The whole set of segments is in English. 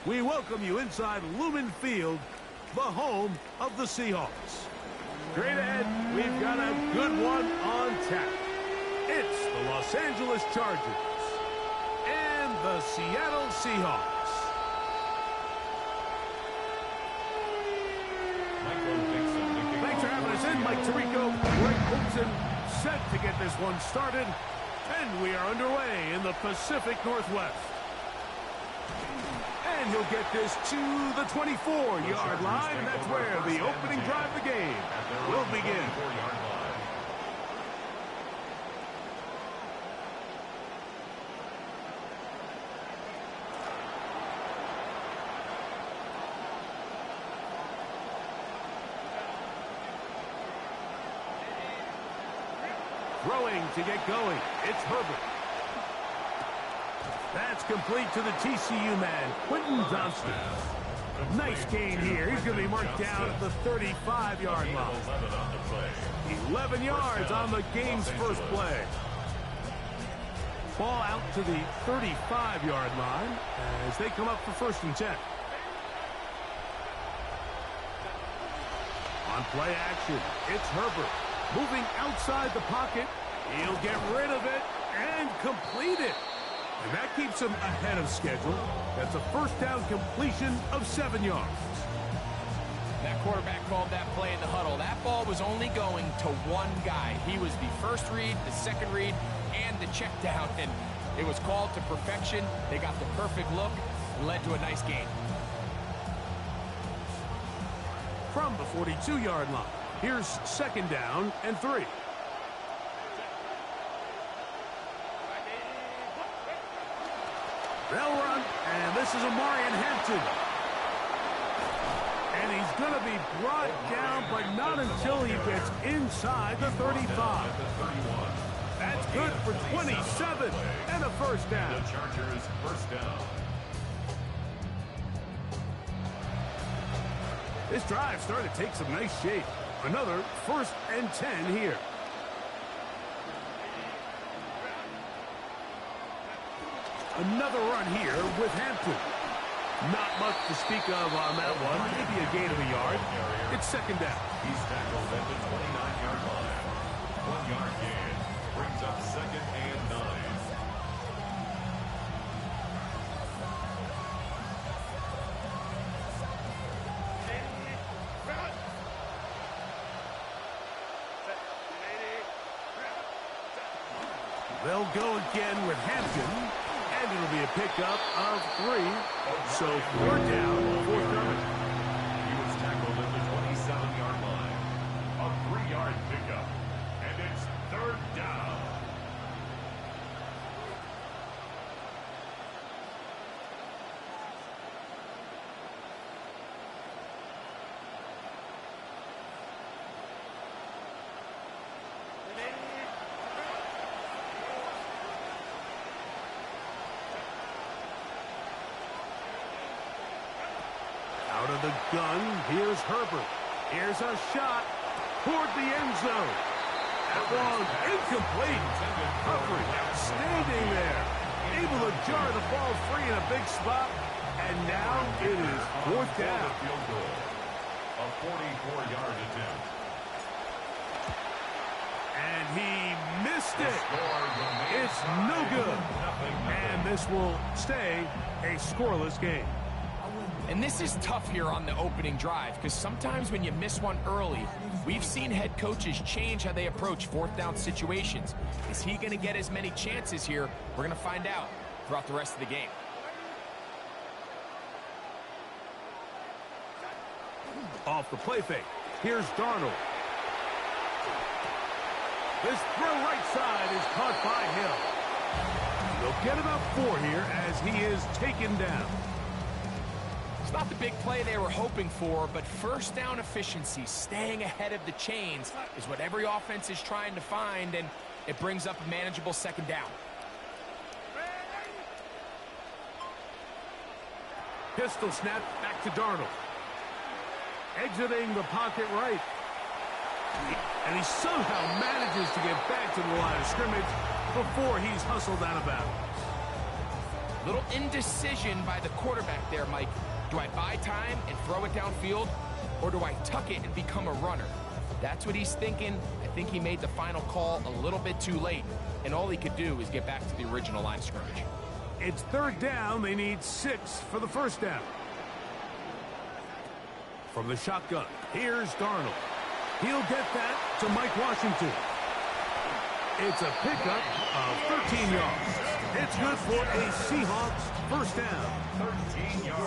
We welcome you inside Lumen Field, the home of the Seahawks. Straight ahead, we've got a good one on tap. It's the Los Angeles Chargers and the Seattle Seahawks. Thanks for having us in, Mike Tirico, Greg Olson, set to get this one started. And we are underway in the Pacific Northwest. And he'll get this to the 24-yard line, and that's where the opening drive of the game will begin. Throwing to get going, it's Herbert. That's complete to the TCU man, Quentin Johnston. Nice gain here. He's going to be marked down at the 35-yard line. 11 yards on the game's first play. Ball out to the 35-yard line as they come up for 1st and 10. On play action, it's Herbert. Moving outside the pocket, he'll get rid of it and complete it. And that keeps him ahead of schedule. That's a 1st down completion of 7 yards. That quarterback called that play in the huddle. That ball was only going to one guy. He was the first read, the second read, and the check down. And it was called to perfection. They got the perfect look and led to a nice gain. From the 42-yard line, here's 2nd down and 3. They'll run, and this is Omarion Hampton. And he's going to be brought down, but not until he gets inside the 35. That's good for 27 and a 1st down. The Chargers' 1st down. This drive started to take some nice shape. Another 1st and 10 here. Another run here with Hampton. Not much to speak of on that one. Maybe a gain of a yard. It's 2nd down. He's tackled at the 29-yard line. 1-yard gain. Brings up 2nd and 9. They'll go again with Hampton. And it'll be a pickup of 3. So 4th down, forthcoming. He was tackled at the 27-yard line. A 3-yard pickup. And it's 3rd down. Out of the gun, here's Herbert. Here's a shot toward the end zone. That one incomplete. Humphrey standing there, able to jar the ball free in a big spot. And now it is 4th down. Field goal. A 44-yard attempt. And he missed it. It's no good. And this will stay a scoreless game. And this is tough here on the opening drive because sometimes when you miss one early, we've seen head coaches change how they approach 4th down situations. Is he going to get as many chances here? We're going to find out throughout the rest of the game. Off the play fake, here's Darnold. This throw right side is caught by Hill. They'll get about 4 here as he is taken down. It's not the big play they were hoping for, but 1st down efficiency, staying ahead of the chains, is what every offense is trying to find, and it brings up a manageable 2nd down. Pistol snap back to Darnold. Exiting the pocket right. And he somehow manages to get back to the line of scrimmage before he's hustled out of bounds. Little indecision by the quarterback there, Mike. Do I buy time and throw it downfield, or do I tuck it and become a runner? That's what he's thinking. I think he made the final call a little bit too late, and all he could do is get back to the original line of scrimmage. It's third down. They need 6 for the first down. From the shotgun, here's Darnold. He'll get that to Mike Washington. It's a pickup of 13 yards. It's good for a Seahawks first down.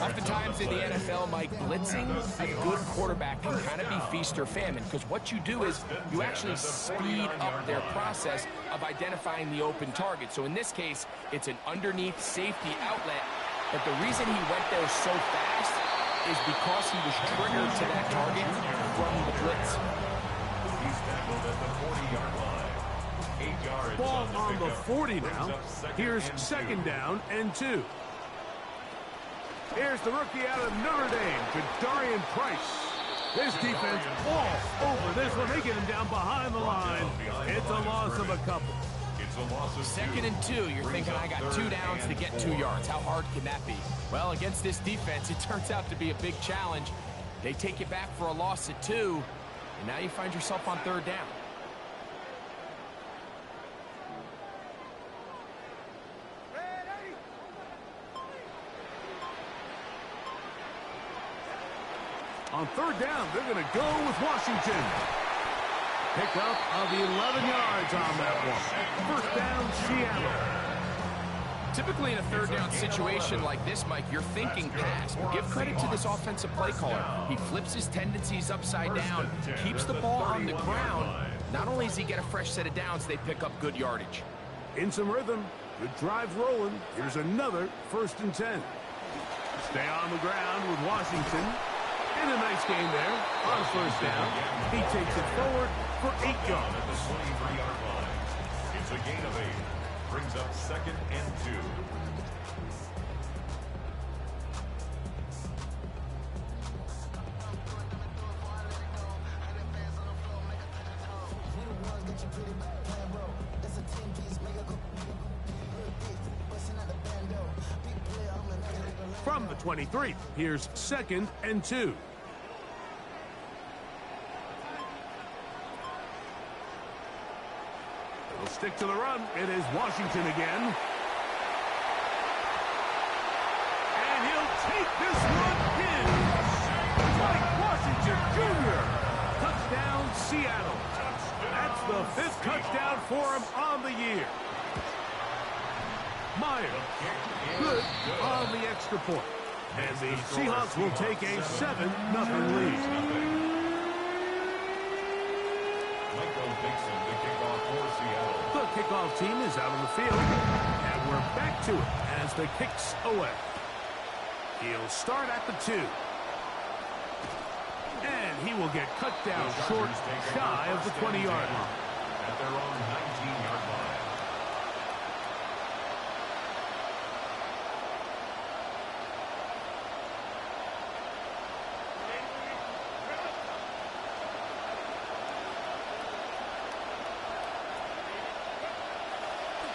Oftentimes in the NFL, Mike, blitzing a good quarterback can kind of be feast or famine, because what you do is you actually speed up their process of identifying the open target. So in this case, it's an underneath safety outlet, but the reason he went there so fast is because he was triggered to that target from the blitz. He's tackled at the 40-yard line. 8 yards. Ball on the 40 now. Here's second down and 2. Here's the rookie out of Notre Dame, Jadarian Price. This defense all over this one. They get him down behind the line. It's a loss of a couple. It's a loss of 2. Second and 2. You're thinking, I got 2 downs to get 2 yards. How hard can that be? Well, against this defense, it turns out to be a big challenge. They take you back for a loss at 2, and now you find yourself on third down. On third down, they're going to go with Washington. Pick up of 11 yards on that one. First down, Seattle. Typically in a third down situation like this, Mike, you're thinking pass. But give credit to this offensive play caller. He flips his tendencies upside down, keeps the ball on the ground. Not only does he get a fresh set of downs, they pick up good yardage. In some rhythm, good drive rolling. Here's another first and 10. Stay on the ground with Washington. In a nice game there on first down. He takes it forward for 8 yards. At the 23-yard line. It's a gain of 8. Brings up second and 2. From the 23, here's second and 2. They'll stick to the run. It is Washington again. And he'll take this one in. Mike Washington Jr. Touchdown, Seattle. That's the 5th touchdown for him on the year. Myers, good on the extra point. And the Seahawks will take a 7-0 lead. Michael Dixon, the kickoff for Seattle. The kickoff team is out on the field. And we're back to it as the kicks away. He'll start at the 2. And he will get cut down short, shy of the 20-yard line. At their own 19-yard line.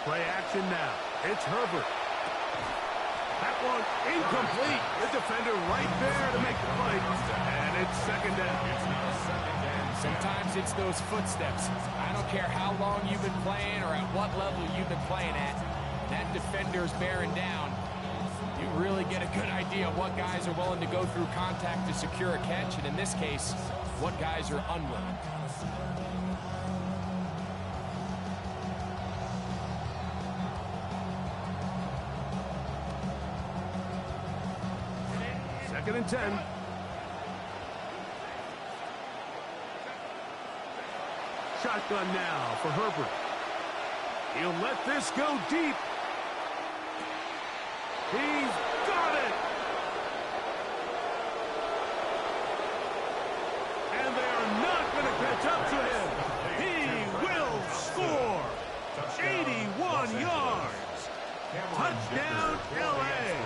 Play action now. It's Herbert. That one incomplete. The defender right there to make the play. And it's second down. Sometimes it's those footsteps. I don't care how long you've been playing or at what level you've been playing at. That defender's bearing down. You really get a good idea of what guys are willing to go through contact to secure a catch, and in this case, what guys are unwilling. Second and 10. Shotgun now for Herbert. He'll let this go deep. He's got it. And they are not going to catch up to him. He will score. 81 yards. Touchdown, L.A.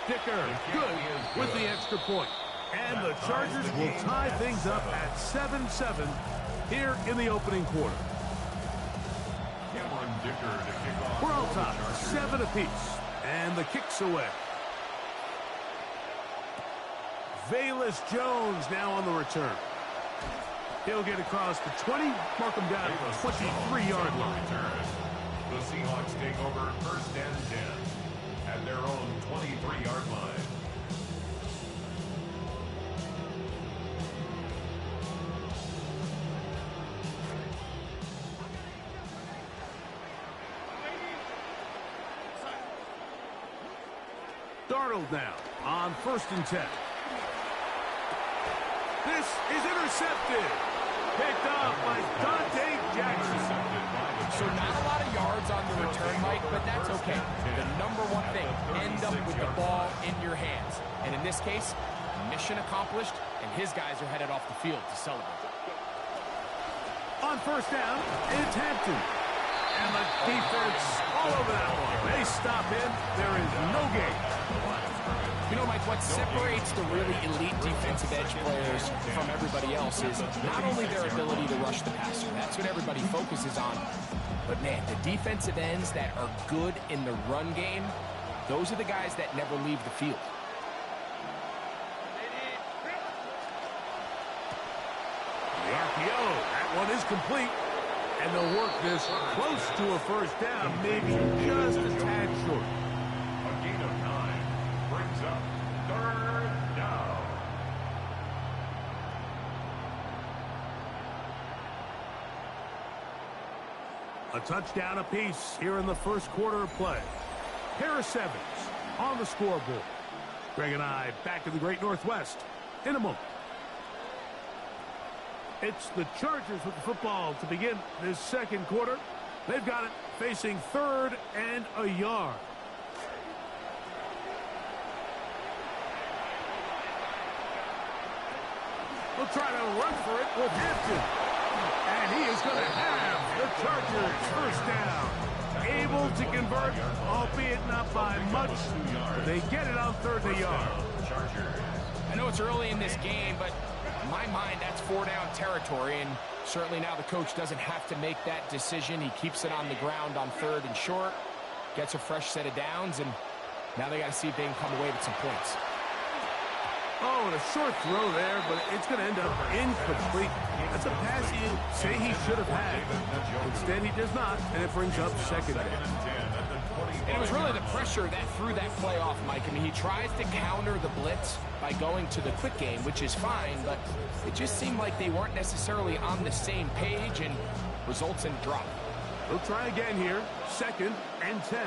Dicker, good with the extra point. And the Chargers will tie things up at 7-7 here in the opening quarter. Cameron Dicker to kick off. We're all tied, 7 apiece. And the kick's away. Velus Jones now on the return. He'll get across the 20, mark him down at the 23-yard line. The Seahawks take over 1st and 10 at their own 23-yard line. Darnold now on 1st and 10. This is intercepted. Picked up by Dante Jackson. So not a lot of yards on the return, Mike, but that's okay. The number one thing, end up with the ball in your hands. And in this case, mission accomplished, and his guys are headed off the field to celebrate. On 1st down, it's Hampton. And the defense all over that one. They stop him. There is no gain. You know, Mike, what separates the really elite defensive edge players from everybody else is not only their ability to rush the passer. That's what everybody focuses on. But, man, the defensive ends that are good in the run game, those are the guys that never leave the field. The RPO, that one is complete. And they'll work this close to a 1st down, maybe just a tad short. A gain of 9 brings up 3rd down. A touchdown apiece here in the 1st quarter of play. Harris Evans on the scoreboard. Greg and I back in the Great Northwest in a moment. It's the Chargers with the football to begin this 2nd quarter. They've got it facing 3rd and a yard. We'll try to run for it with Hampton. And he is going to have the Chargers 1st down. Able to convert, albeit not by much. They get it on 3rd and a yard. I know it's early in this game, but in my mind, that's 4-down territory, and certainly now the coach doesn't have to make that decision. He keeps it on the ground on 3rd and short, gets a fresh set of downs, and now they got to see if they can come away with some points. Oh, and a short throw there, but it's going to end up incomplete. That's a pass you say he should have had. Instead, he does not, and it brings up 2nd down. And it was really the pressure that threw that play off, Mike. I mean, he tries to counter the blitz by going to the quick game, which is fine, but it just seemed like they weren't necessarily on the same page and results in a drop. We'll try again here, 2nd and 10.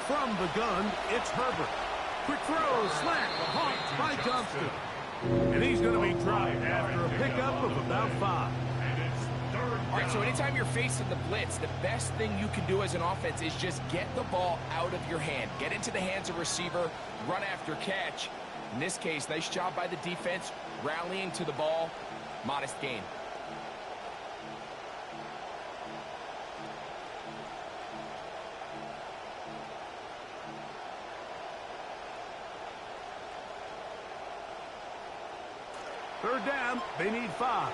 From the gun, it's Herbert. Quick throw, slant, caught by Johnston. And he's going to be dropped after a pickup of about 5. All right, so anytime you're facing the blitz, the best thing you can do as an offense is just get the ball out of your hand. Get into the hands of receiver, run after catch. In this case, nice job by the defense, rallying to the ball, modest gain. Third down, they need 5.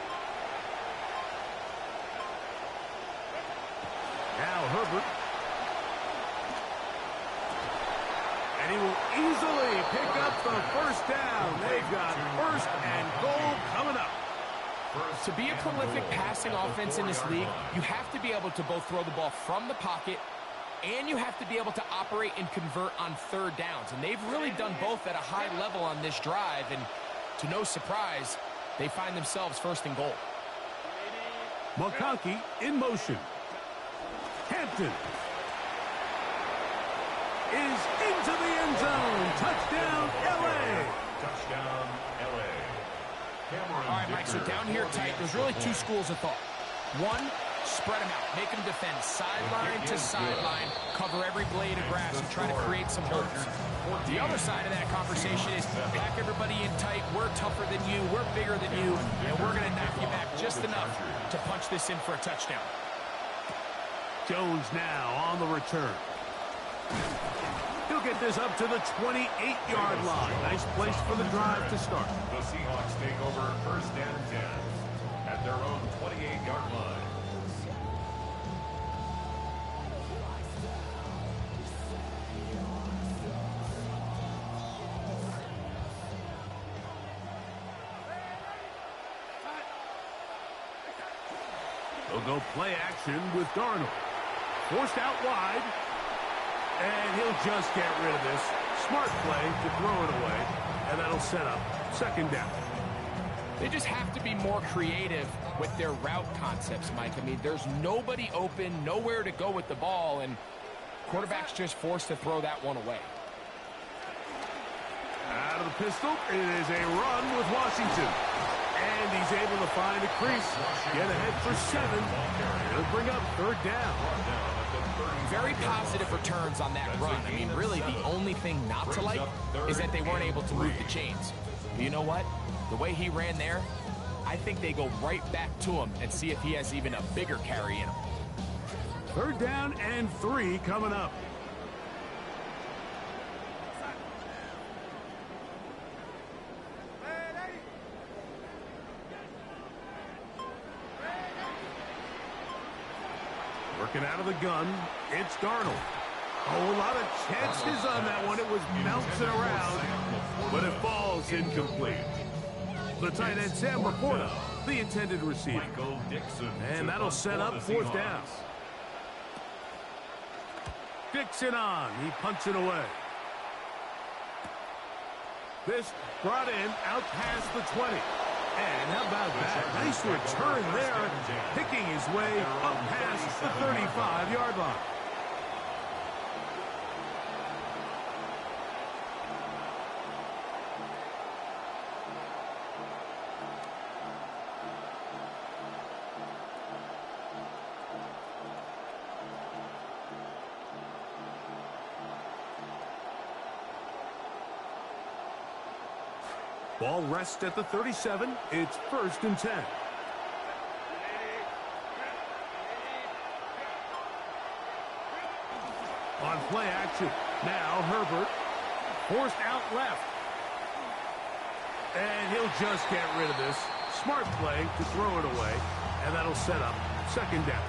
Now Herbert. And he will easily pick up the 1st down. They've got 1st and goal coming up. To be a prolific passing offense in this league, you have to be able to both throw the ball from the pocket and you have to be able to operate and convert on 3rd downs. And they've really done both at a high level on this drive. And to no surprise, they find themselves 1st and goal. McConkey in motion. Hampton is into the end zone. Touchdown, L.A. Touchdown, L.A. All right, Mike, so down here tight, there's really 2 schools of thought. One, spread them out. Make them defend sideline to sideline, cover every blade of grass, and try to create some holes. The other side of that conversation is pack everybody in tight. We're tougher than you. We're bigger than you. And we're going to knock you back just enough to punch this in for a touchdown. Jones now on the return. He'll get this up to the 28-yard line. Nice place for the drive to start. The Seahawks take over 1st and 10 at their own 28-yard line. They'll go play action with Darnold. Forced out wide. And he'll just get rid of this. Smart play to throw it away. And that'll set up second down. They just have to be more creative with their route concepts, Mike. I mean, there's nobody open, nowhere to go with the ball, and quarterback's just forced to throw that one away. Out of the pistol, it is a run with Washington. And he's able to find a crease. Get ahead for 7. It'll bring up third down. Very positive returns on that run. I mean, really, the only thing not to like is that they weren't able to move the chains. But you know what? The way he ran there, I think they go right back to him and see if he has even a bigger carry in him. Third down and 3 coming up. Working out of the gun, it's Darnold. Oh, a lot of chances on that one. It was bouncing around, but it falls incomplete. The tight end, Sam Laporta, the intended receiver. And that'll set up fourth down. Dixon on. He punts it away. This brought in out past the 20. And how about that? Nice return there, picking his way up past the 35-yard line. Ball rests at the 37. It's 1st and 10. On play action. Now Herbert. Forced out left. And he'll just get rid of this. Smart play to throw it away. And that'll set up second down.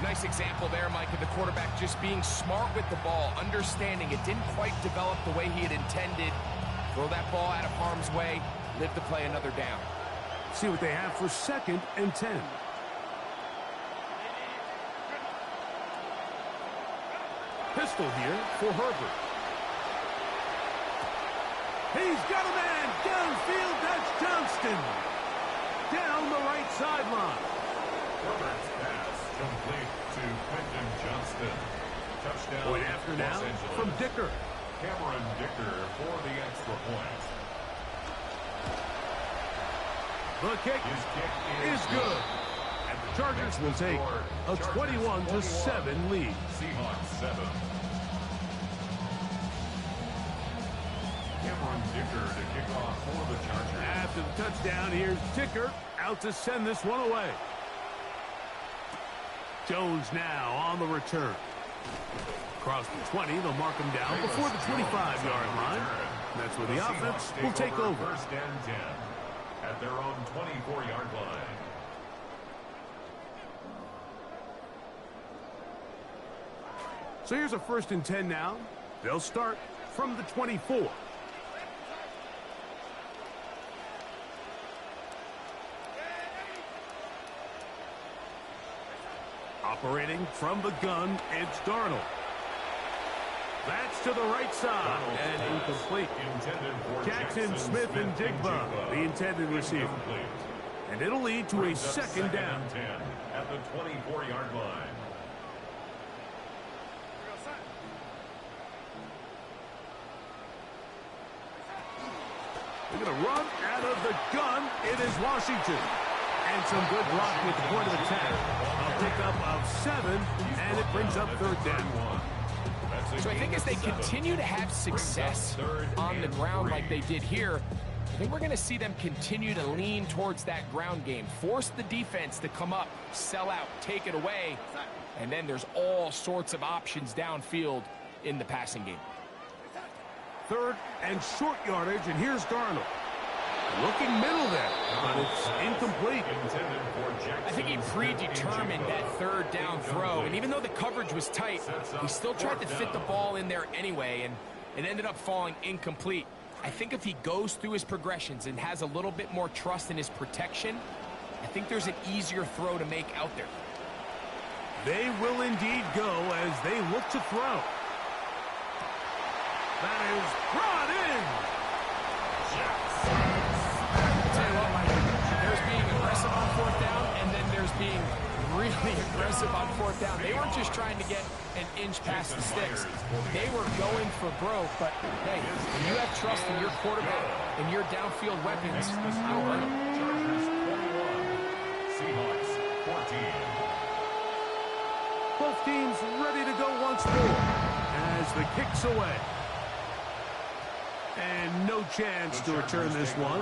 Nice example there, Mike, of the quarterback just being smart with the ball, understanding it didn't quite develop the way he had intended. Throw that ball out of harm's way, live to play another down. See what they have for 2nd and 10. Pistol here for Herbert. He's got a man downfield. That's Johnston. Down the right sideline. Herbert's pass complete to Quentin Johnston. Touchdown. Point after now from Dicker. Cameron Dicker for the extra point. The kick is good. And the Chargers will take a 21-7 lead. Seahawks 7. Cameron Dicker to kick off for the Chargers. After the touchdown, here's Dicker out to send this one away. Jones now on the return. Across the 20, they'll mark him down before the 25-yard line. That's where the offense will take over. 1st and 10 at their own 24-yard line. So here's a 1st and 10 now. They'll start from the 24. Operating from the gun, it's Darnold. That's to the right side and incomplete. Jackson Smith and Jigba, the intended receiver. And it'll lead to a 2nd down. At the 24-yard line. They're going to run out of the gun. It is Washington. And some good block with the point of attack. A pickup of 7, and it brings up 3rd down. So I think as they continue to have success on the ground like they did here, I think we're going to see them continue to lean towards that ground game. Force the defense to come up, sell out, take it away, and then there's all sorts of options downfield in the passing game. 3rd and short yardage, and here's Darnold. Looking middle there, but it's incomplete. I think he predetermined that 3rd down throw, and even though the coverage was tight, he still tried to fit the ball in there anyway, and it ended up falling incomplete. I think if he goes through his progressions and has a little bit more trust in his protection I think there's an easier throw to make out there. They will indeed go as they look to throw. That is brought in. I'll tell you what, Mike, there's being aggressive on fourth down, and then there's being really aggressive on fourth down. They weren't just trying to get an inch past the sticks. They were going for broke, but hey, when you have trust in your quarterback and your downfield weapons, you don't hurt them. Chargers 21, Seahawks 14. Both teams ready to go once more as the kick's away. And no chance to return this one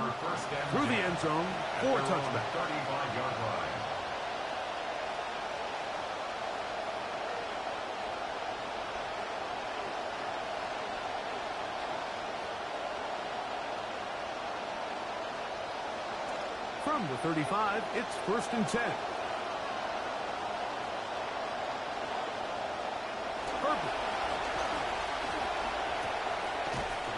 through the end zone for a touchback. 35-yard line. From the 35, it's 1st and 10. Herbert.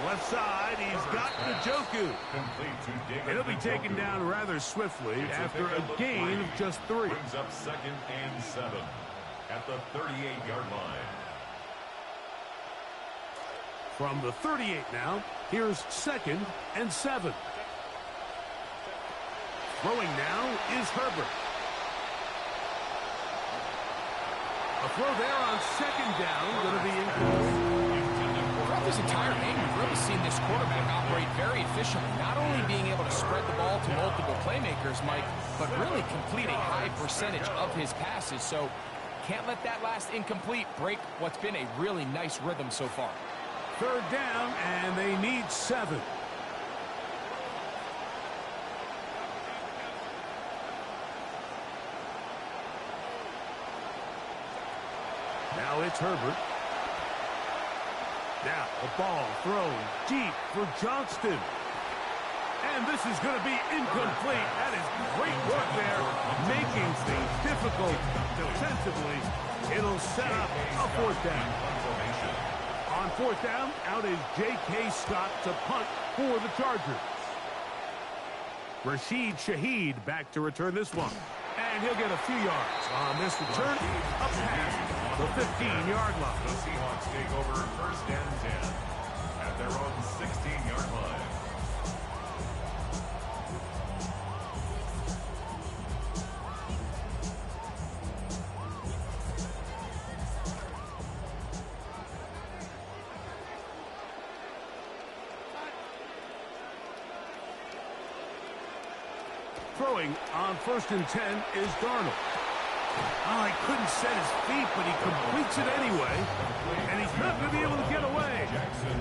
Left side, he's got Njoku. Complete to David It'll be taken Njoku. down rather swiftly after a gain of just 3. Brings up 2nd and 7 at the 38-yard line. From the 38 now, here's 2nd and 7. Throwing now is Herbert. A throw there on 2nd down, going to be incomplete. Throughout this entire game, we've really seen this quarterback operate very efficiently, not only being able to spread the ball to multiple playmakers, Mike, but really complete a high percentage of his passes. So can't let that last incomplete break what's been a really nice rhythm so far. 3rd down, and they need 7. Now it's Herbert. Now the ball thrown deep for Johnston. And this is going to be incomplete. That is great work there, making things difficult defensively. It'll set up a 4th down. On 4th down, out is J.K. Scott to punt for the Chargers. Rashid Shaheed back to return this one. And he'll get a few yards on this return up past the 15-yard line. The Seahawks take over 1st and 10 at their own 16-yard line. Throwing on 1st and 10 is Darnold. Oh, he couldn't set his feet, but he completes it anyway. And he's not going to be able to get away.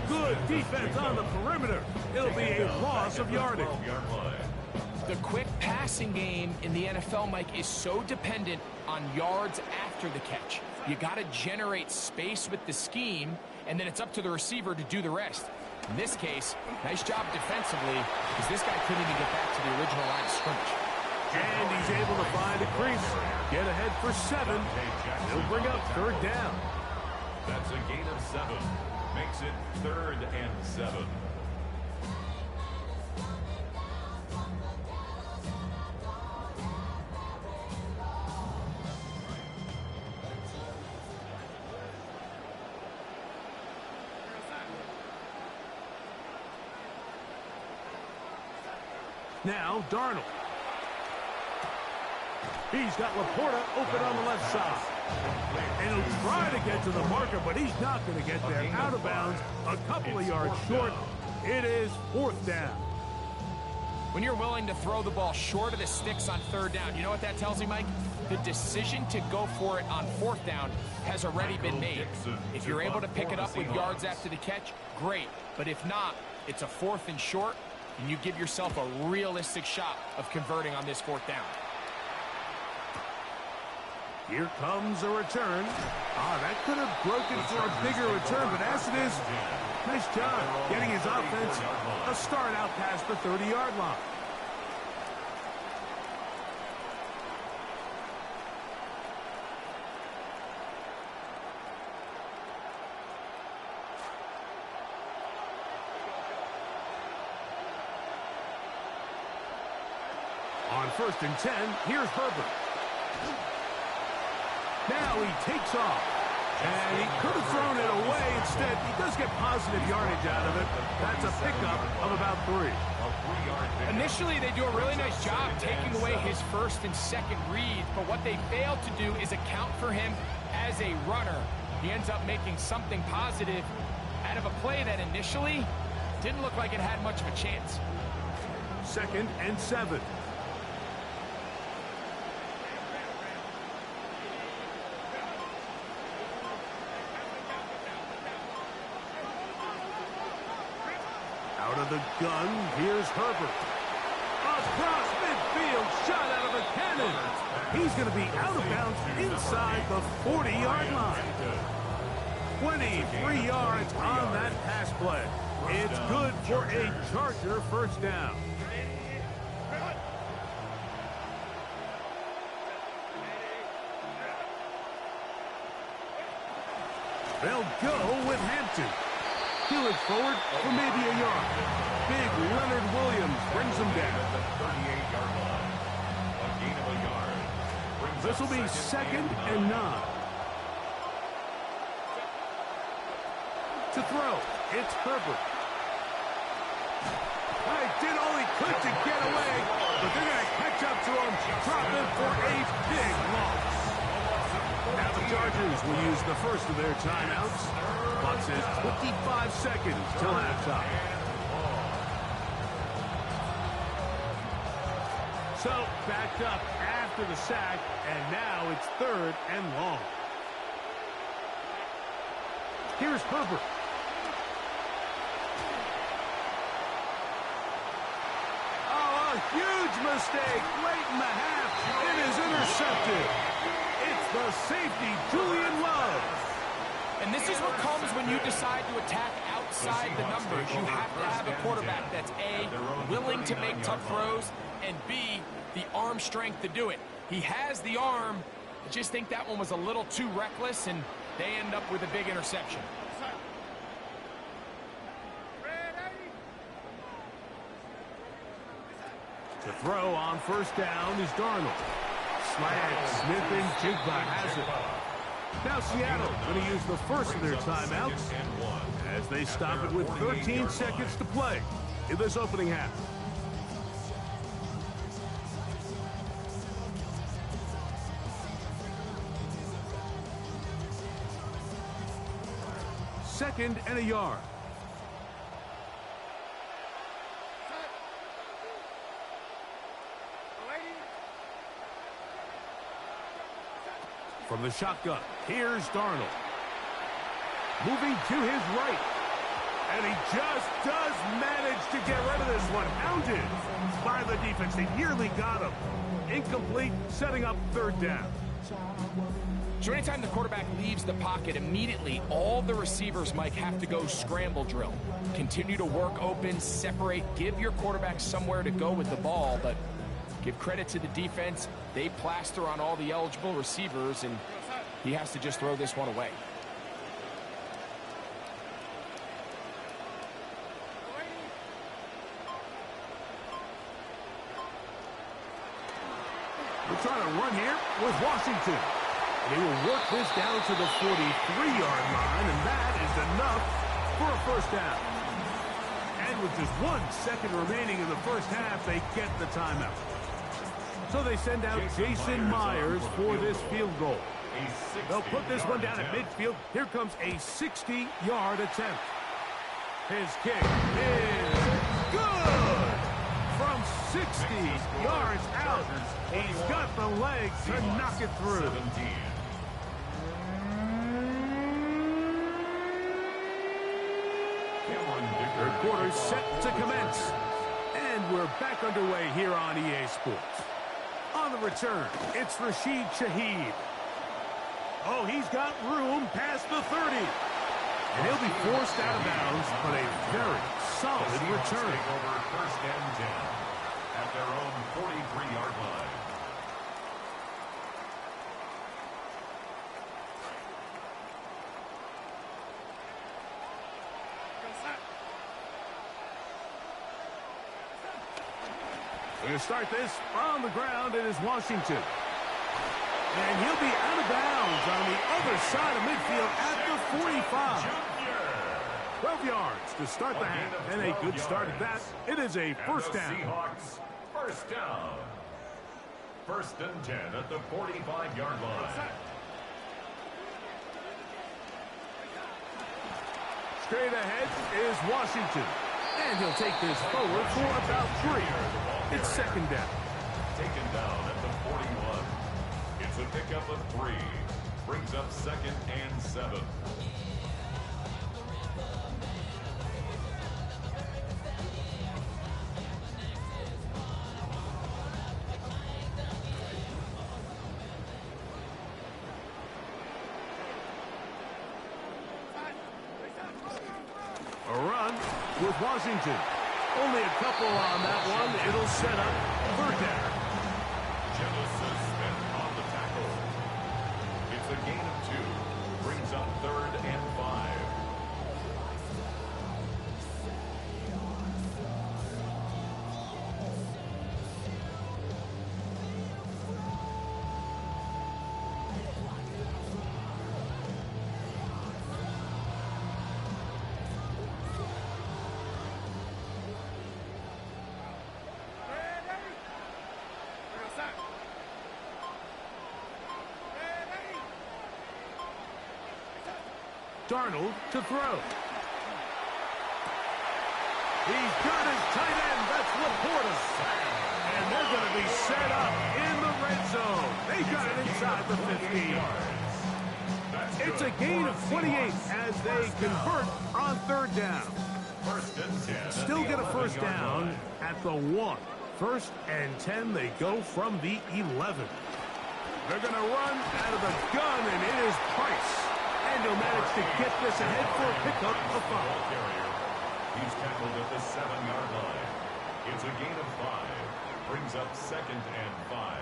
Good defense on the perimeter. It'll be a loss of yardage. The quick passing game in the NFL, Mike, is so dependent on yards after the catch. You got to generate space with the scheme, and then it's up to the receiver to do the rest. In this case, nice job defensively, because this guy couldn't even get back to the original line of scrimmage. And he's able to find a crease. Get ahead for 7. He'll bring up 3rd down. That's a gain of 7. Makes it 3rd and 7. Now Darnold. He's got Laporta open on the left side. And he'll try to get to the marker, but he's not going to get there. Out of bounds, a couple of yards short. It is 4th down. When you're willing to throw the ball short of the sticks on 3rd down, you know what that tells me, Mike? The decision to go for it on 4th down has already been made. If you're able to pick it up with yards after the catch, great. But if not, it's a 4th and short, and you give yourself a realistic shot of converting on this 4th down. Here comes a return. That could have broken for a bigger return, but as it is, nice job getting his offense a start out past the 30-yard line. On On 1st and 10, here's Herbert. Now he takes off. And he could have thrown it away. Instead, he does get positive yardage out of it. That's a pickup of about 3. Initially, they do a really nice job taking away his first and second read, but what they failed to do is account for him as a runner. He ends up making something positive out of a play that initially didn't look like it had much of a chance. 2nd and 7. Out of the gun, here's Herbert. Across midfield, shot out of a cannon. He's going to be out of bounds inside the 40-yard line. 23 yards on that pass play. It's good for a Charger first down. They'll go with Hampton. He'll look forward for maybe a yard. Big Leonard Williams brings him down. The 38-yard line. A gain of a yard. This will be 2nd and 9. To throw, it's Herbert. He did all he could to get away, but they're going to catch up to him, drop him for a big loss. Now the Chargers will use the first of their timeouts. Clock says 25 seconds till halftime. So backed up after the sack, and now it's 3rd and long. Here's Herbert. Oh, a huge mistake late in the half. It is intercepted. It's the safety, Julian Love. And this is what comes when you decide to attack outside the numbers. You have to have a quarterback that's A, willing to make tough throws, and B, the arm strength to do it. He has the arm. I just think that one was a little too reckless, and they end up with a big interception. To throw on 1st down is Darnold. Slant, Smith and Jigba has it. Now Seattle going to use the first of their timeouts as they stop it with 13 seconds to play in this opening half. Second and a yard. From the shotgun, here's Darnold. Moving to his right. And he just does manage to get rid of this one. Hounded by the defense. They nearly got him. Incomplete, setting up 3rd down. So anytime the quarterback leaves the pocket, immediately all the receivers, Mike, have to go scramble drill. Continue to work open, separate, give your quarterback somewhere to go with the ball, but give credit to the defense. They plaster on all the eligible receivers, and he has to just throw this one away. We're trying to run here with Washington. And he will work this down to the 43-yard line, and that is enough for a first down. And with just 1 second remaining in the first half, they get the timeout. So they send out Jason Myers for this field goal. They'll put this one down at midfield. Here comes a 60-yard attempt. His kick is good! From 60 yards out, he's got the legs to knock it through. Third quarter set to commence. And we're back underway here on EA Sports. On the return, it's Rashid Shaheed. Oh, he's got room past the 30. And he'll be forced out of bounds, but a very solid return. Over 1st and 10 at their own 43-yard line. We're going to start this on the ground. It is Washington. And he'll be out of bounds on the other side of midfield at the 45. 12 yards to start the half. And a good start at that. It is a first down. Seahawks, first down. First and 10 at the 45-yard line. Straight ahead is Washington. And he'll take this forward for about 3. It's second down. Taken down at the 41. It's a pickup of 3. Brings up second and 7. A run with Washington. Only a couple on that one. It'll set up third down. Genesis Smith on the tackle. It's a gain of 2. Brings up third and 5. Darnold to throw. He's got his tight end. That's Laporta. And they're going to be set up in the red zone. They got it inside the 15. It's a gain of 28 as they convert on third down. First and 10. Still get a first down at the 1. First and 10, they go from the 11. They're going to run out of the gun, and it is Price. And he'll manage to get this ahead for a pickup of 5. He's tackled at the 7-yard line. It's a gain of 5. Brings up second and 5.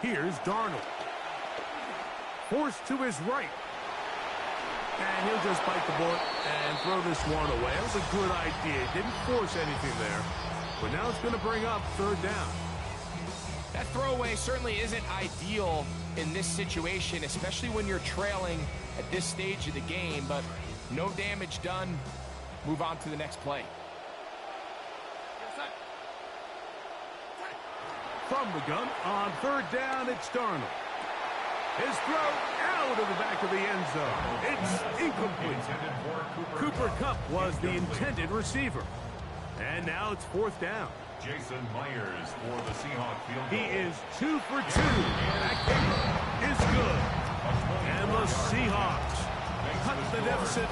Here's Darnold. Forced to his right. And he'll just bite the bullet and throw this one away. That was a good idea. Didn't force anything there. But now it's going to bring up third down. That throwaway certainly isn't ideal in this situation, especially when you're trailing at this stage of the game. But no damage done. Move on to the next play. From the gun on third down, it's Darnold. His throw out of the back of the end zone. It's incomplete. Cooper Kupp was the intended receiver. And now it's fourth down. Jason Myers for the Seahawks field goal. He is 2 for 2. That kick is good. And the Seahawks cut the deficit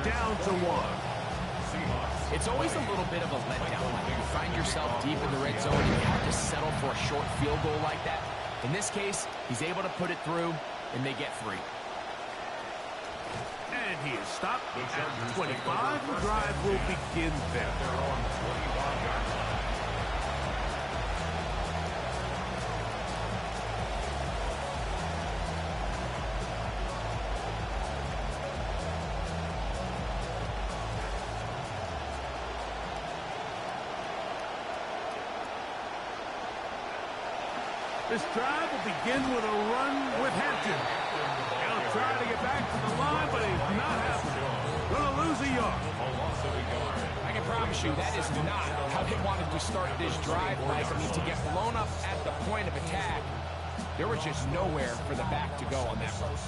down to 1. It's always a little bit of a letdown when you find yourself deep in the red zone and you have to settle for a short field goal like that. In this case, he's able to put it through, and they get 3. And he is stopped at 25. The drive will begin there. They're on the 25-yard line. This drive will begin with a run with Hampton. He'll try to get back to the line, but he's not happening. Going to lose a yard. I can promise you that is not how they wanted to start this drive, Mike. I mean, to get blown up at the point of attack, there was just nowhere for the back to go on that run.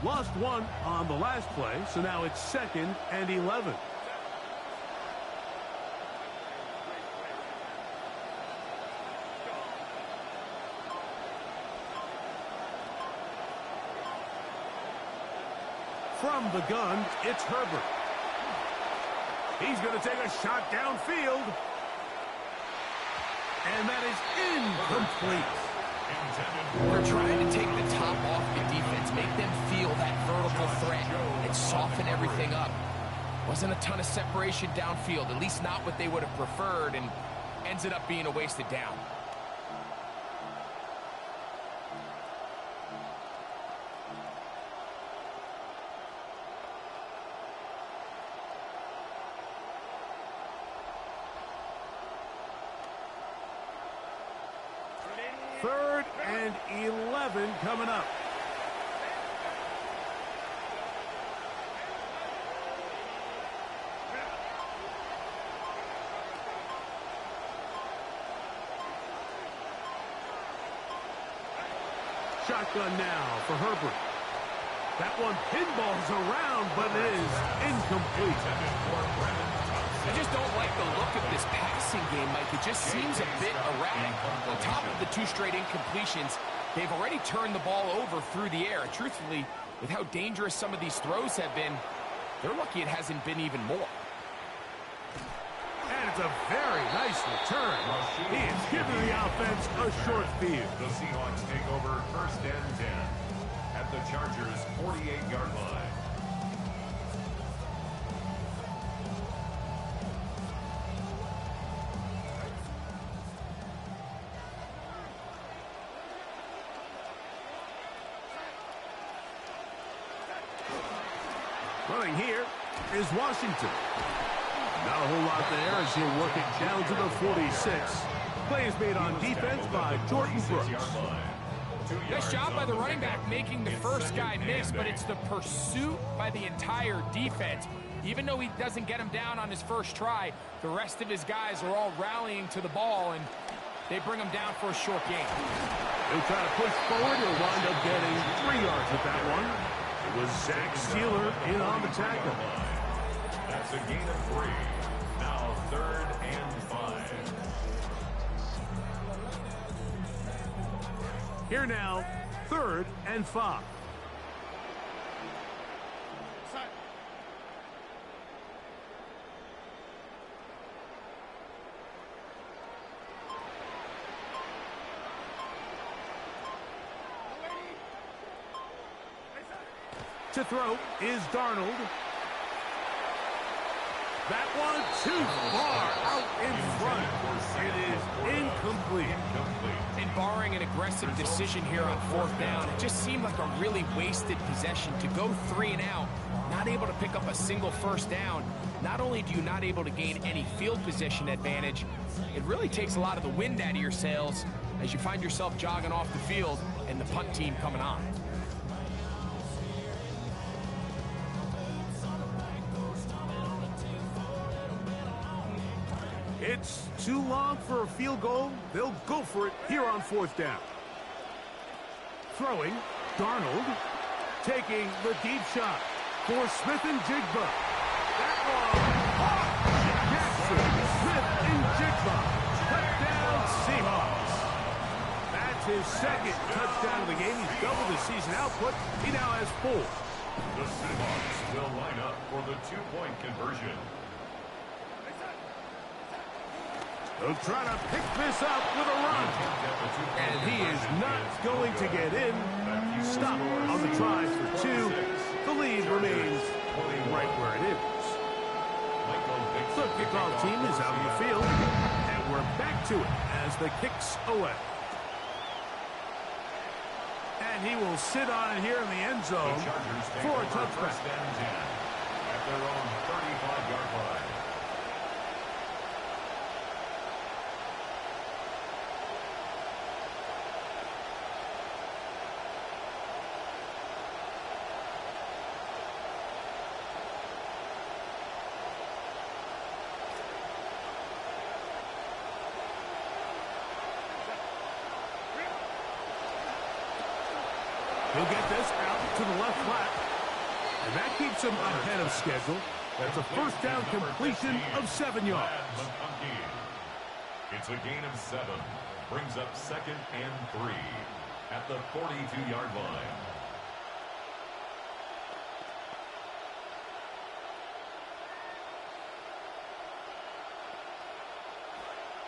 Lost one on the last play, so now it's second and 11. From the gun, it's Herbert. He's going to take a shot downfield. And that is incomplete. They're trying to take the top off the defense, make them feel that vertical threat, and soften everything up. Wasn't a ton of separation downfield, at least not what they would have preferred, and ends it up being a wasted down. Third and 11 coming up. Shotgun now for Herbert. That one pinballs around, but it is incomplete. I just don't like the look of this passing game, Mike. It just seems a bit erratic. On top of the 2 straight incompletions, they've already turned the ball over through the air. Truthfully, with how dangerous some of these throws have been, they're lucky it hasn't been even more. And it's a very nice return. He is giving the offense a short field. The Seahawks take over first and 10 at the Chargers' 48-yard line. Running here is Washington. Not a whole lot there as he'll work it down to the 46. Play is made on defense by Jordan Brooks. Nice job by the running back making the first guy miss, but it's the pursuit by the entire defense. Even though he doesn't get him down on his first try, the rest of his guys are all rallying to the ball, and they bring him down for a short gain. He'll try to push forward. He'll wind up getting 3 yards with that one. It was Zach Steeler in on the tackle. That's a gain of 3. Now 3rd and 5. Here now, 3rd and 5. To throw is Darnold. That one too far out in front. It is incomplete. And barring an aggressive decision here on 4th down, it just seemed like a really wasted possession to go 3 and out, not able to pick up a single first down. Not only do you not able to gain any field position advantage, it really takes a lot of the wind out of your sails as you find yourself jogging off the field and the punt team coming on. It's too long for a field goal. They'll go for it here on 4th down. Throwing, Darnold. Taking the deep shot for Smith and Jigba. That one, Jackson, Smith and Jigba. Touchdown, Seahawks. That's his 2nd touchdown of the game. He's doubled his season output. He now has 4. The Seahawks will line up for the 2-point conversion. They'll try to pick this up with a run. And he is not going to get in. Stop on the try for 2. The lead remains right where it is. The kickoff team is out on the field. And we're back to it as the kick's away. And he will sit on it here in the end zone for a touchback. At their own 35-yard line. He'll get this out to the left flat. And that keeps him ahead of schedule. That's a first down completion of 7 yards. It's a gain of 7. Brings up 2nd and 3 at the 42-yard line.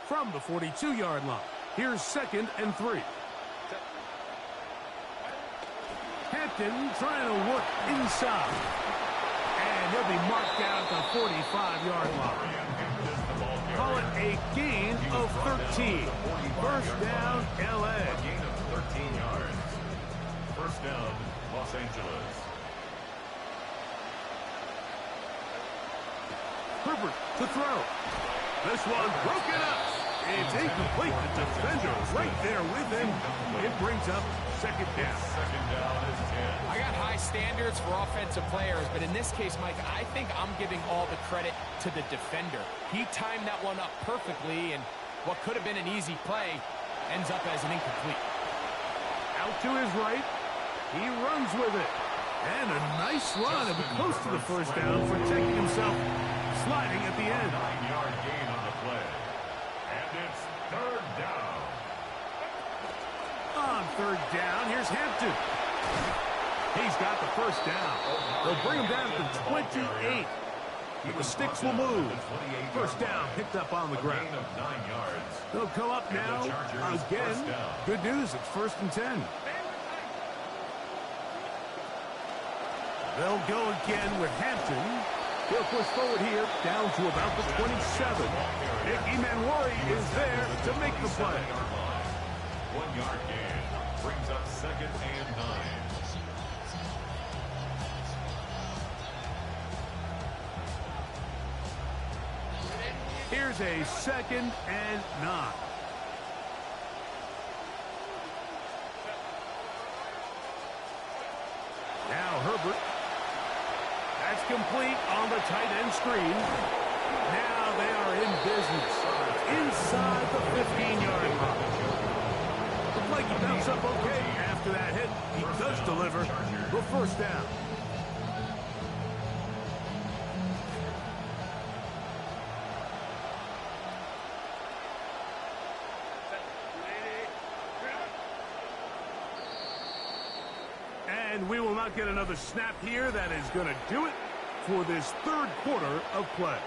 From the 42-yard line, here's 2nd and 3. Hampton trying to work inside. And And he'll be marked down at the 45-yard line. Call it a gain of 13. First down, L.A. A gain of 13 yards. First down, Los Angeles. Herbert to throw. This one broken up. It's incomplete. The defender right there with him. It brings up second down. Second down is 10. I got high standards for offensive players, but in this case, Mike, I think I'm giving all the credit to the defender. He timed that one up perfectly, and what could have been an easy play ends up as an incomplete. Out to his right. He runs with it. And a nice run. It'll be close to the first down, protecting himself, sliding at the end. 9-yard gain on the play. And it's third down. On third down, here's Hampton. He's got the first down. They'll bring him down to 28. The sticks will move. First down picked up on the ground. Gain of 9 yards. They'll come up now again. Good news, it's first and 10. They'll go again with Hampton. He'll push forward here, down to about the 27. Nicky Manwari is there to make the play. 1-yard gain brings up second and 9. Here's a second and 9. Now Herbert. That's complete on the tight end screen. Now they are in business. Inside the 15-yard line. Looks like he bounced up okay after that hit. He does deliver the first down. And we will not get another snap here. That is going to do it for this third quarter of play.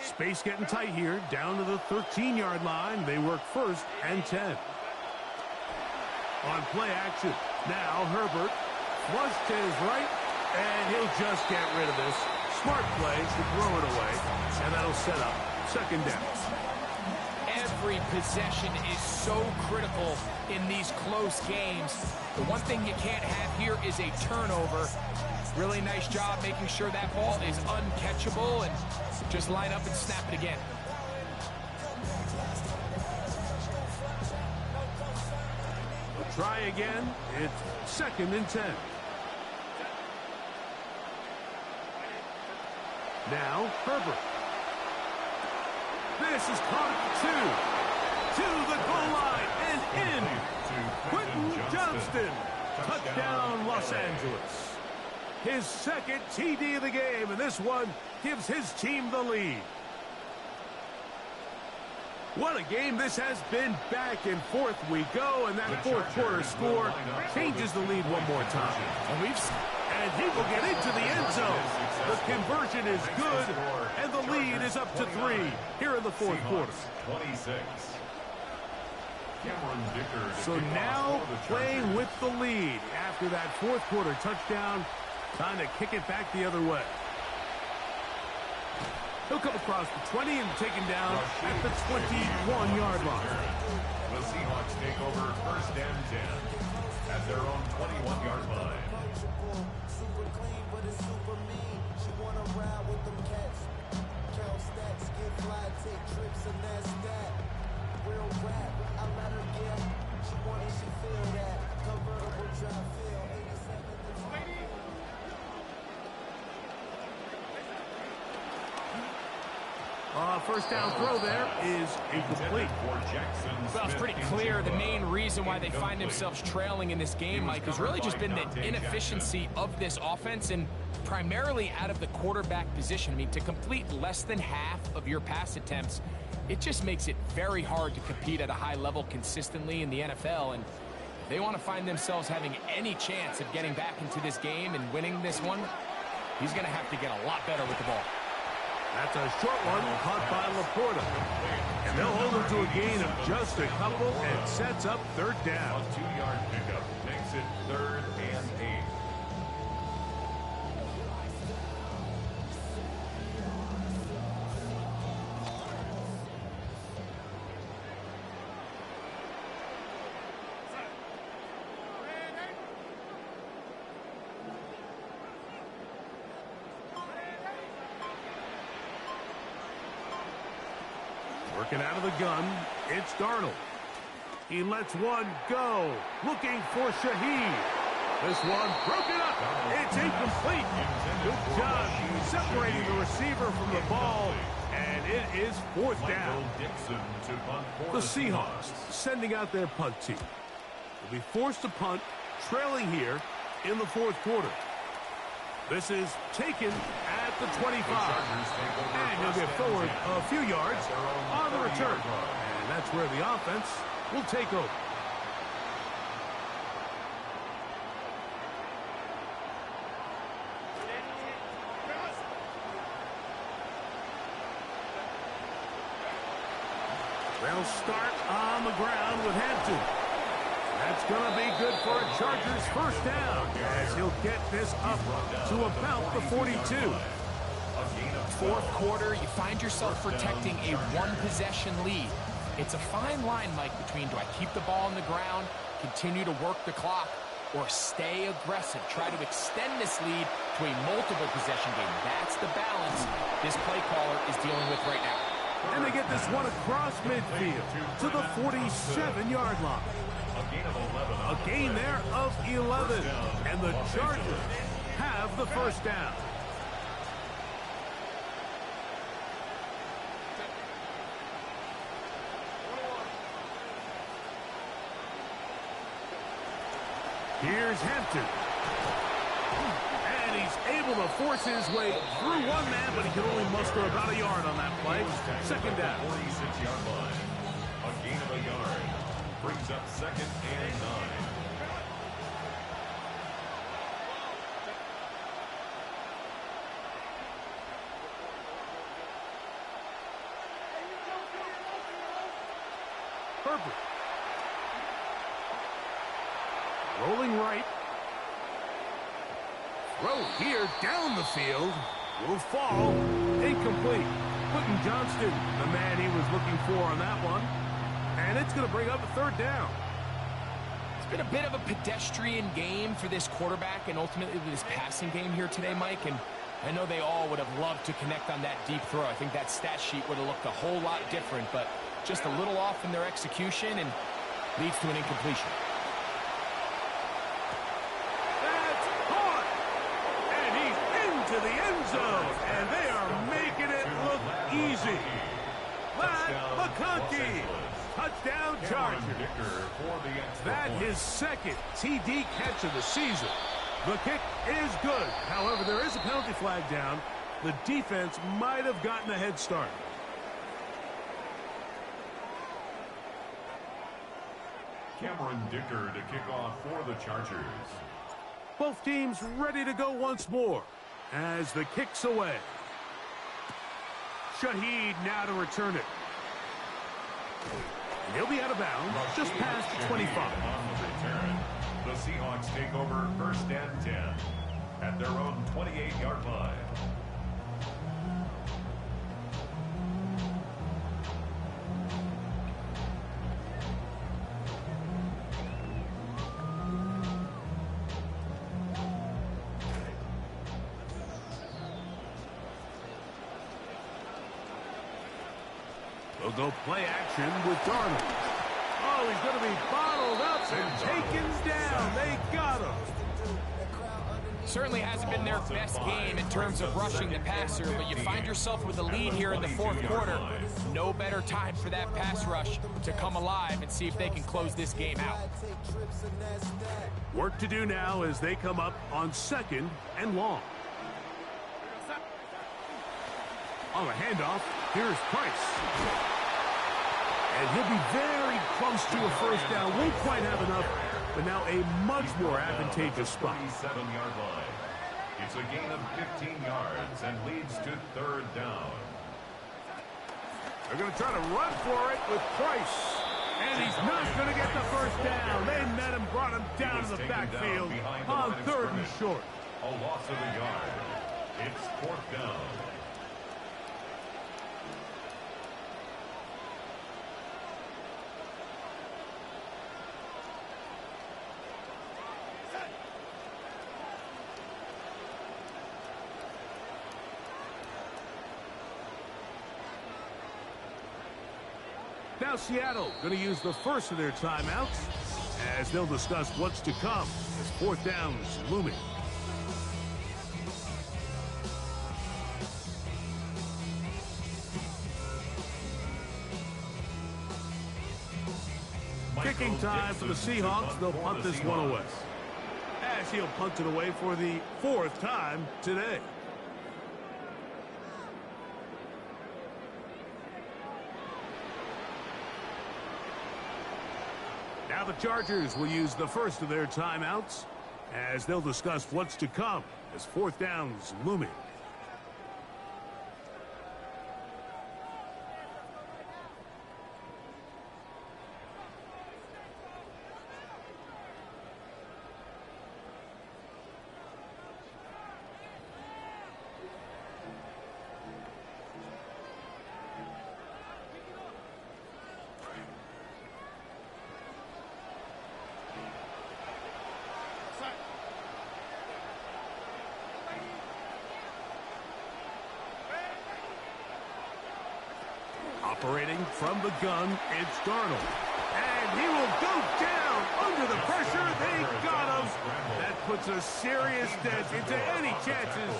Space getting tight here, down to the 13-yard line. They work first and 10. On play action, now Herbert flush to his right, and he'll just get rid of this. Smart play to throw it away, and that'll set up second down. Every possession is so critical in these close games. The one thing you can't have here is a turnover. Really nice job making sure that ball is uncatchable, and just line up and snap it again. We'll try again. It's second and 10. Now Herbert. This is caught at the 2. To the goal line and in. Quentin Johnston. Touchdown, Los Angeles. His second TD of the game, and this one gives his team the lead. What a game this has been. Back and forth we go, and that fourth quarter score changes the lead one more time. And he will get into the end zone. The conversion is good, and the lead is up to 3 here in the fourth quarter. 26. So now playing with the lead after that fourth quarter touchdown. Time to kick it back the other way. He'll come across the 20 and taken down at the 21-yard line. The Seahawks take over first and 10 at their own 21-yard line. Super clean, but it's super mean. She wanna ride with them cats. Count stacks, get fly, take trips, and that's that. Real rap, I let her get. She want it, she feel that. Convertible drive, feel 87. First down throw there is incomplete. Well, it's pretty clear the main reason why they find themselves trailing in this game, Mike, has really just been the inefficiency of this offense and primarily out of the quarterback position. I mean, to complete less than half of your pass attempts, it just makes it very hard to compete at a high level consistently in the NFL. And If they want to find themselves having any chance of getting back into this game and winning this one, he's going to have to get a lot better with the ball. That's a short one caught by Laporta. And they'll hold him to a gain of just a couple and sets up third down. A 2-yard pickup makes it 3rd and 8. Working out of the gun, it's Darnold. He lets one go, looking for Shaheed. This one broken up. It's incomplete. Good job separating the receiver from the ball, and it is 4th down. The Seahawks sending out their punt team. They'll be forced to punt, trailing here in the 4th quarter. This is taken at the 25. And he'll get forward a few yards on the return. And that's where the offense will take over. They'll start on the ground with Hampton. That's going to be good for a Chargers first down as he'll get this up to about the 42. 4th quarter, you find yourself protecting a one-possession lead. It's a fine line, Mike, between do I keep the ball on the ground, continue to work the clock, or stay aggressive, try to extend this lead to a multiple-possession game. That's the balance this play caller is dealing with right now. And they get this one across midfield to the 47-yard line. A gain there of 11. And the Chargers have the first down. Here's Hampton. And he's able to force his way through one man, but he can only muster about a yard on that play. Second down. 46-yard line. A gain of a yard. Brings up 2nd and 9. Herbert. Rolling right. Throw here down the field. Will fall. Incomplete. Quentin Johnston, the man he was looking for on that one. And it's going to bring up a 3rd down. It's been a bit of a pedestrian game for this quarterback and ultimately this passing game here today, Mike. And I know they all would have loved to connect on that deep throw. I think that stat sheet would have looked a whole lot different, but just a little off in their execution and leads to an incompletion. That's caught. And he's into the end zone. And they are making it look easy. Matt McConkey. Touchdown Chargers. That his 2nd TD catch of the season. The kick is good. However, there is a penalty flag down. The defense might have gotten a head start. Cameron Dicker to kick off for the Chargers. Both teams ready to go once more as the kick's away. Shaheed now to return it. And he'll be out of bounds just past the 25. On the return, the Seahawks take over 1st and 10 at their own 28-yard line. They'll go play action with Darnold. Oh, he's going to be bottled up and taken down. They got him. Certainly hasn't been their best game in terms of rushing the passer, but you find yourself with a lead here in the 4th quarter. No better time for that pass rush to come alive and see if they can close this game out. Work to do now as they come up on 2nd and long. On the handoff, here's Price. And he'll be very close to a first down. Won't quite have enough but now a much more advantageous spot. 37-yard line. It's a gain of 15 yards and leads to third down. They're going to try to run for it with Price. And he's not going to get the first down. They met him, brought him down to the backfield on third and short. A loss of a yard. It's fourth down. Now Seattle going to use the first of their timeouts as they'll discuss what's to come as fourth down's looming. Kicking time for the Seahawks. They'll punt this one away. As he'll punt it away for the fourth time today. Now the Chargers will use the first of their timeouts as they'll discuss what's to come as fourth down's looming. Operating from the gun, it's Darnold. And he will go down under the pressure. They got him. That puts a serious dent into any chances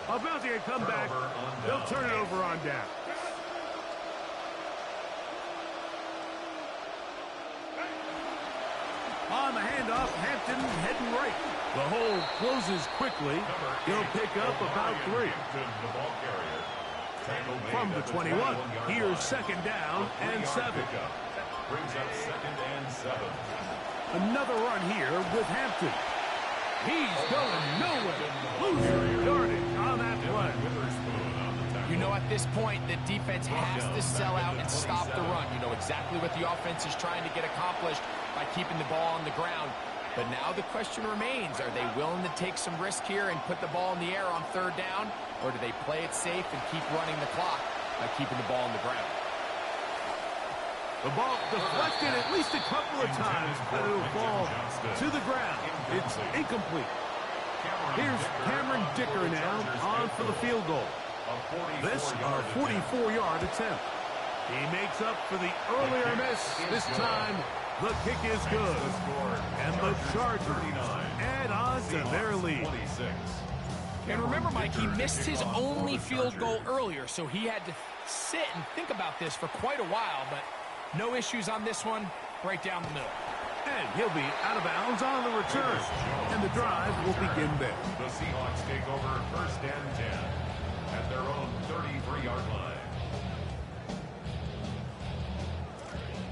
of mounting a comeback. They'll turn it over on down. On the handoff, Hampton heading right. The hole closes quickly. He'll pick up about 3. From the 21, here's second down and 7. Brings up second and 7. Another run here with Hampton. He's going nowhere. Losing yardage on that play. You know, at this point, the defense has to sell out and stop the run. You know exactly what the offense is trying to get accomplished by keeping the ball on the ground. But now the question remains, are they willing to take some risk here and put the ball in the air on third down? Or do they play it safe and keep running the clock by keeping the ball on the ground? The ball deflected at least a couple of times, but it'll fall to the ground. It's incomplete. Here's Cameron Dicker now on for the field goal. This, our 44-yard attempt. He makes up for the earlier miss. This time, the kick is good. And the Chargers add on to their lead. And remember, Mike, he missed his only field goal earlier, so he had to sit and think about this for quite a while, but no issues on this one, right down the middle. And he'll be out of bounds on the return. And the drive will begin there. The Seahawks take over first and 10 at their own 33-yard line.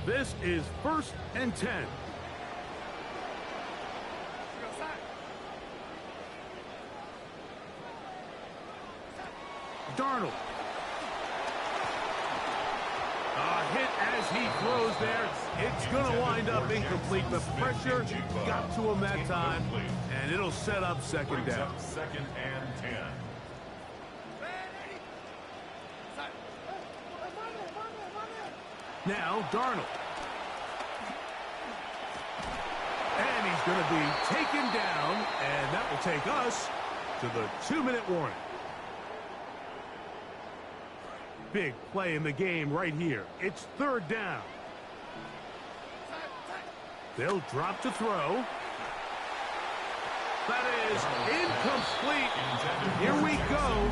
This is first and 10. Darnold. A hit as he throws there. It's going to wind up incomplete. The pressure got to him that time, and it'll set up second down. Second and 10. Now Darnold. And he's going to be taken down, and that will take us to the 2-minute warning. Big play in the game right here. It's third down. They'll drop to throw. That is incomplete. Here we go.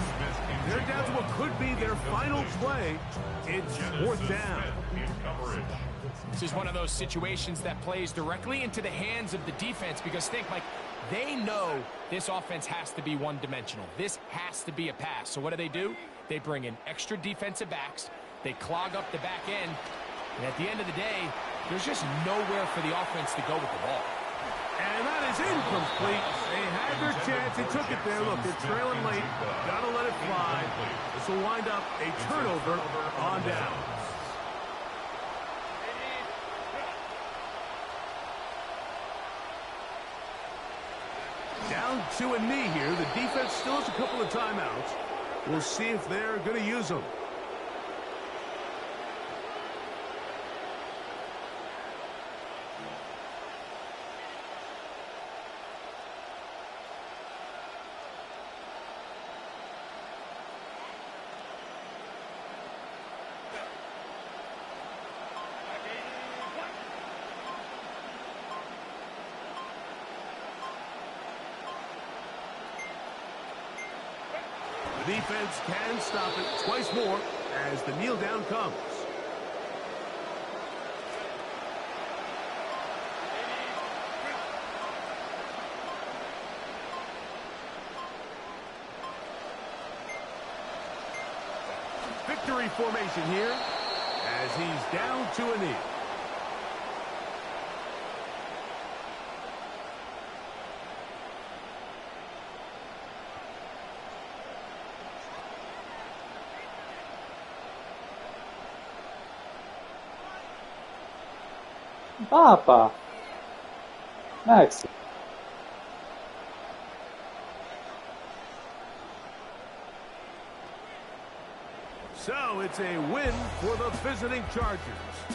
They're down to what could be their final play. It's fourth down. This is one of those situations that plays directly into the hands of the defense because think, Mike, they know this offense has to be one-dimensional. This has to be a pass. So what do? They bring in extra defensive backs. They clog up the back end. And at the end of the day, there's just nowhere for the offense to go with the ball. And that is incomplete. They had their chance. They took it there. Look, they're trailing late. Got to let it fly. This will wind up a turnover on down. Down to a knee here. The defense still has a couple of timeouts. We'll see if they're going to use them. Defense can stop it twice more as the kneel down comes. Victory formation here as he's down to a knee. Papa. Max. So it's a win for the visiting Chargers.